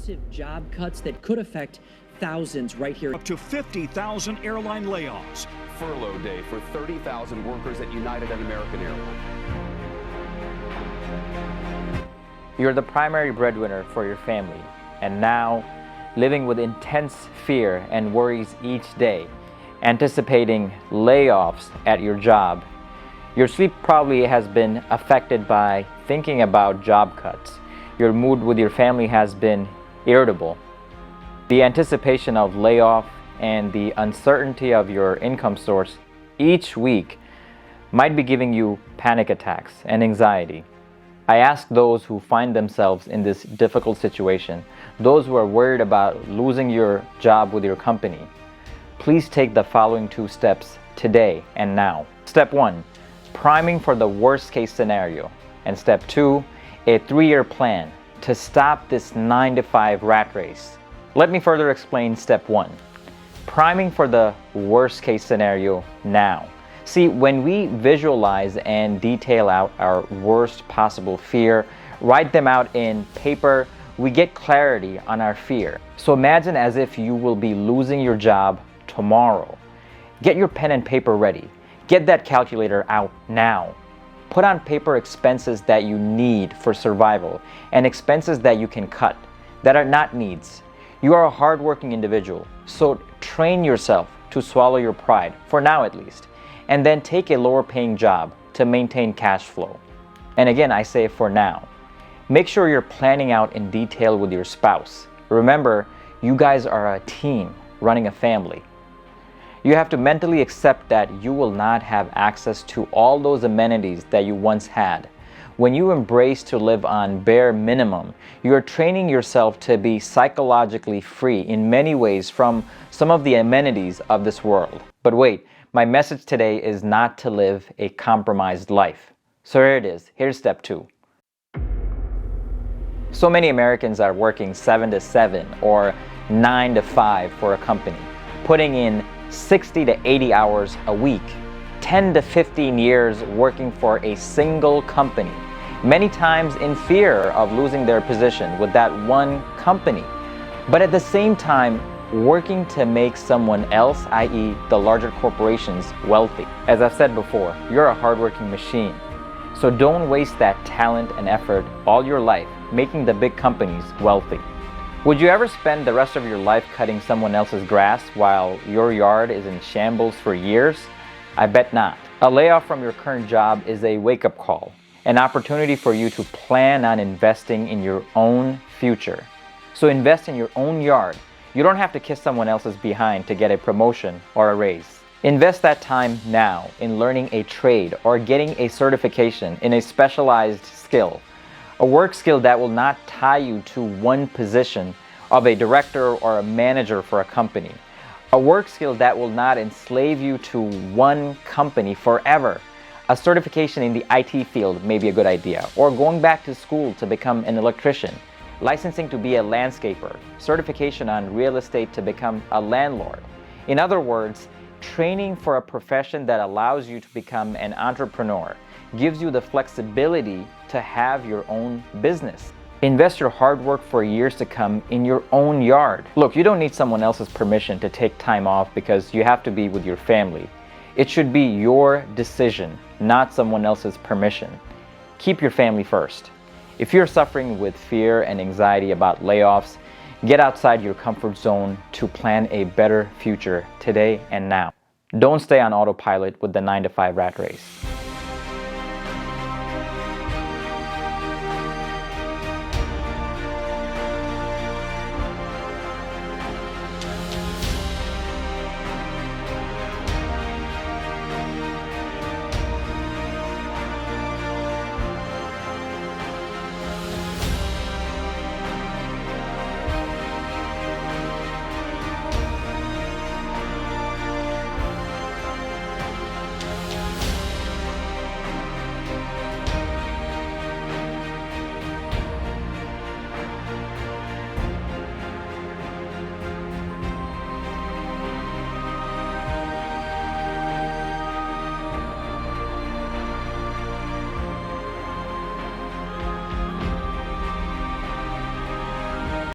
massive job cuts that could affect thousands right here. Up to 50,000 airline layoffs. Furlough day for 30,000 workers at United and American Airlines. You're the primary breadwinner for your family, and now living with intense fear and worries each day, anticipating layoffs at your job. Your sleep probably has been affected by thinking about job cuts. Your mood with your family has been irritable. The anticipation of layoff and the uncertainty of your income source each week might be giving you panic attacks and anxiety. I ask those who find themselves in this difficult situation, those who are worried about losing your job with your company, please take the following 2 steps today and now. Step 1, priming for the worst case scenario. And step 2, a 3-year plan to stop this 9-to-5 rat race. Let me further explain step 1. Priming for the worst case scenario now. See, when we visualize and detail out our worst possible fear, write them out in paper, we get clarity on our fear. So imagine as if you will be losing your job tomorrow. Get your pen and paper ready. Get that calculator out now. Put on paper expenses that you need for survival and expenses that you can cut, that are not needs. You are a hardworking individual, so train yourself to swallow your pride, for now at least, and then take a lower paying job to maintain cash flow. And again, I say for now. Make sure you're planning out in detail with your spouse. Remember, you guys are a team running a family. You have to mentally accept that you will not have access to all those amenities that you once had. When you embrace to live on bare minimum, you are training yourself to be psychologically free in many ways from some of the amenities of this world. But wait, my message today is not to live a compromised life. So here it is. Here's step 2. So many Americans are working 7 to 7 or 9 to 5 for a company, putting in 60 to 80 hours a week, 10 to 15 years working for a single company, many times in fear of losing their position with that one company, but at the same time working to make someone else, i.e. the larger corporations, wealthy. As I've said before, you're a hardworking machine, so don't waste that talent and effort all your life making the big companies wealthy. Would you ever spend the rest of your life cutting someone else's grass while your yard is in shambles for years? I bet not. A layoff from your current job is a wake-up call, an opportunity for you to plan on investing in your own future. So invest in your own yard. You don't have to kiss someone else's behind to get a promotion or a raise. Invest that time now in learning a trade or getting a certification in a specialized skill. A work skill that will not tie you to one position of a director or a manager for a company. A work skill that will not enslave you to one company forever. A certification in the IT field may be a good idea, or going back to school to become an electrician, licensing to be a landscaper, certification on real estate to become a landlord. In other words, training for a profession that allows you to become an entrepreneur, gives you the flexibility to have your own business. Invest your hard work for years to come in your own yard. Look, you don't need someone else's permission to take time off because you have to be with your family. It should be your decision, not someone else's permission. Keep your family first. If you're suffering with fear and anxiety about layoffs, get outside your comfort zone to plan a better future today and now. Don't stay on autopilot with the 9-to-5 rat race.